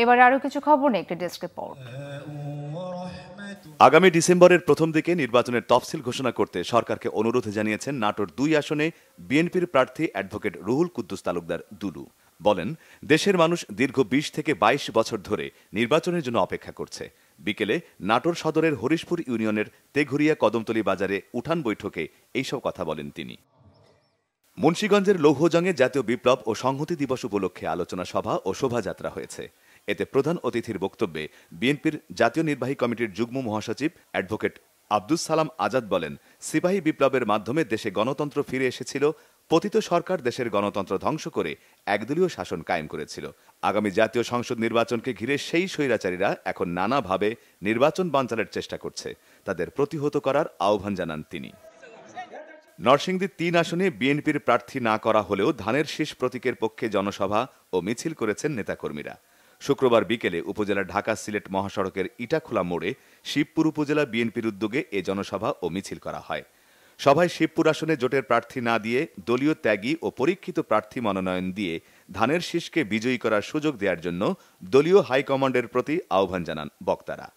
এবারে আরো কিছু খবর নিয়ে একটি ডেস্ক রিপোর্ট। আগামী ডিসেম্বরের প্রথম দিকে নির্বাচনের তফসিল ঘোষণা করতে সরকারকে অনুরোধ জানিয়েছেন নাটোর ২ আসনে বিএনপির প্রার্থী অ্যাডভোকেট রুহুল কুদ্দুস তালুকদার দুলু। বলেন, দেশের মানুষ দীর্ঘ ২০ থেকে ২২ বছর ধরে নির্বাচনের জন্য অপেক্ষা করছে। বিকেলে নাটোর সদরের হরিশপুর ইউনিয়নের তেঘুরিয়া কদমতলী বাজারে উঠান বৈঠকে এইসব কথা বলেন তিনি। মুন্সিগঞ্জের লৌহজংয়ে জাতীয় বিপ্লব ও সংহতি দিবস উপলক্ষে আলোচনা সভা ও শোভাযাত্রা হয়েছে। এতে প্রধান অতিথির বক্তব্যে বিএনপির জাতীয় নির্বাহী কমিটির যুগ্ম মহাসচিব অ্যাডভোকেট আব্দুস সালাম আজাদ বলেন, সিপাহী বিপ্লবের মাধ্যমে দেশে গণতন্ত্র ফিরে এসেছিল। পতিত সরকার দেশের গণতন্ত্র ধ্বংস করে একদলীয় শাসন কায়েম করেছিল। আগামী জাতীয় সংসদ নির্বাচনকে ঘিরে সেই স্বৈরাচারীরা এখন নানাভাবে নির্বাচন বানচালের চেষ্টা করছে। তাদের প্রতিহত করার আহ্বান জানান তিনি। নরসিংদী ৩ আসনে বিএনপির প্রার্থী না করা হলেও ধানের শীষ প্রতীকের পক্ষে জনসভা ও মিছিল করেছেন নেতাকর্মীরা। শুক্রবার বিকেলে উপজেলার ঢাকা সিলেট মহাসড়কের ইটাখোলা মোড়ে শিবপুর উপজেলা বিএনপির উদ্যোগে এ জনসভা ও মিছিল করা হয়। সভায় শিবপুর আসনে জোটের প্রার্থী না দিয়ে দলীয় ত্যাগী ও পরীক্ষিত প্রার্থী মনোনয়ন দিয়ে ধানের শীষকে বিজয়ী করার সুযোগ দেওয়ার জন্য দলীয় হাইকমান্ডের প্রতি আহ্বান জানান বক্তারা।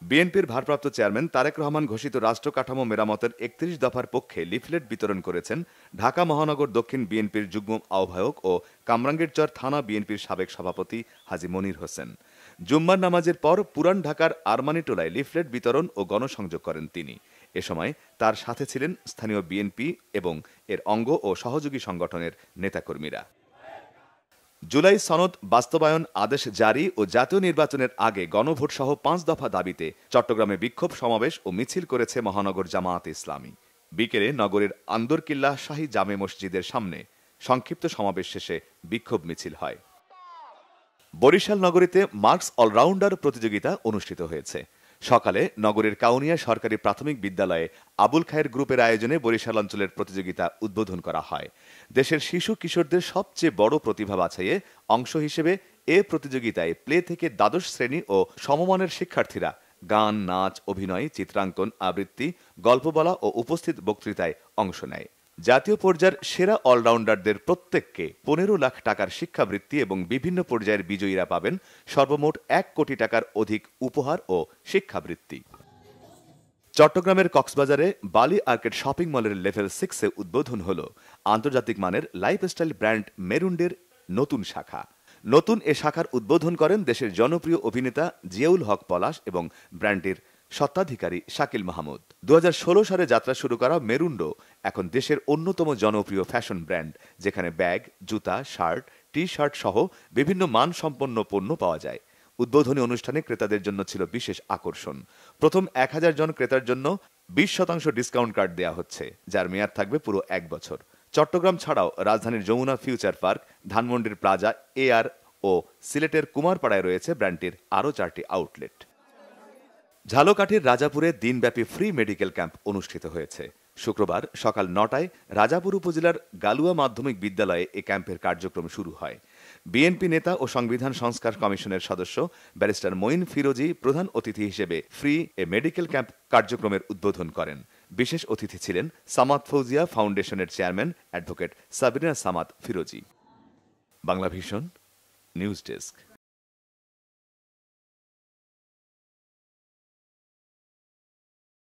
বিএনপির ভারপ্রাপ্ত চেয়ারম্যান তারেক রহমান ঘোষিত রাষ্ট্র কাঠামো মেরামতের ৩১ দফার পক্ষে লিফলেট বিতরণ করেছেন ঢাকা মহানগর দক্ষিণ বিএনপির যুগ্ম আহ্বায়ক ও কামরাঙ্গীরচর থানা বিএনপির সাবেক সভাপতি হাজী মনির হোসেন। জুম্মার নামাজের পর পুরান ঢাকার আরমানিটোলায় লিফলেট বিতরণ ও গণসংযোগ করেন তিনি। এ সময় তার সাথে ছিলেন স্থানীয় বিএনপি এবং এর অঙ্গ ও সহযোগী সংগঠনের নেতাকর্মীরা। জুলাই সনদ বাস্তবায়ন আদেশ জারি ও জাতীয় নির্বাচনের আগে গণভোট সহ ৫ দফা দাবিতে চট্টগ্রামে বিক্ষোভ সমাবেশ ও মিছিল করেছে মহানগর জামায়াতে ইসলামী। বিকেলে নগরীর আন্দরকিল্লা শাহী জামে মসজিদের সামনে সংক্ষিপ্ত সমাবেশ শেষে বিক্ষোভ মিছিল হয়। বরিশাল নগরীতে মার্কস অলরাউন্ডার প্রতিযোগিতা অনুষ্ঠিত হয়েছে। সকালে নগরীর কাউনিয়া সরকারি প্রাথমিক বিদ্যালয়ে আবুল খায়ের গ্রুপের আয়োজনে বরিশাল অঞ্চলের প্রতিযোগিতা উদ্বোধন করা হয়। দেশের শিশু কিশোরদের সবচেয়ে বড় প্রতিভা বাছাইয়ে অংশ হিসেবে এ প্রতিযোগিতায় প্লে থেকে দ্বাদশ শ্রেণী ও সমমানের শিক্ষার্থীরা গান, নাচ, অভিনয়, চিত্রাঙ্কন, আবৃত্তি, গল্প বলা ও উপস্থিত বক্তৃতায় অংশ নেয়। জাতীয় পর্যায়ের সেরা অলরাউন্ডারদের প্রত্যেককে ১৫ লাখ টাকার শিক্ষাবৃত্তি এবং বিভিন্ন পর্যায়ের বিজয়ীরা পাবেন সর্বমোট ১ কোটি টাকার অধিক উপহার ও শিক্ষাবৃত্তি। চট্টগ্রামের কক্সবাজারে বালি আর্কেড শপিং মলের লেভেল 6-এ উদ্বোধন হল আন্তর্জাতিক মানের লাইফস্টাইল ব্র্যান্ড মেরুন্ডের নতুন শাখা। নতুন এ শাখার উদ্বোধন করেন দেশের জনপ্রিয় অভিনেতা জিয়াউল হক পলাশ এবং ব্র্যান্ডটির স্বত্বাধিকারী শাকিল মাহমুদ। ২০১৬ সালে যাত্রা শুরু করা মেরুন্ডো এখন দেশের অন্যতম জনপ্রিয় ফ্যাশন ব্র্যান্ড, যেখানে ব্যাগ, জুতা, শার্ট, টি শার্ট সহ বিভিন্ন মানসম্পন্ন পণ্য পাওয়া যায়। উদ্বোধনী অনুষ্ঠানে ক্রেতাদের জন্য ছিল বিশেষ আকর্ষণ। প্রথম ১,০০০ জন ক্রেতার জন্য ২০% ডিসকাউন্ট কার্ড দেওয়া হচ্ছে, যার মেয়াদ থাকবে পুরো ১ বছর। চট্টগ্রাম ছাড়াও রাজধানীর যমুনা ফিউচার পার্ক, ধানমন্ডির প্লাজা এআর ও সিলেটের কুমারপাড়ায় রয়েছে ব্র্যান্ডটির আরও ৪টি আউটলেট। ঝালকাঠির রাজাপুরে দিনব্যাপী ফ্রি মেডিকেল ক্যাম্প অনুষ্ঠিত হয়েছে। শুক্রবার সকাল ৯টায় রাজাপুর উপজেলার গালুয়া মাধ্যমিক বিদ্যালয়ে এ ক্যাম্পের কার্যক্রম শুরু হয়। বিএনপি নেতা ও সংবিধান সংস্কার কমিশনের সদস্য ব্যারিস্টার মঈন ফিরোজী প্রধান অতিথি হিসেবে ফ্রি এ মেডিকেল ক্যাম্প কার্যক্রমের উদ্বোধন করেন। বিশেষ অতিথি ছিলেন সামাদ ফৌজিয়া ফাউন্ডেশনের chairman advocate Sabina Samad ফিরোজী। Banglavision news desk.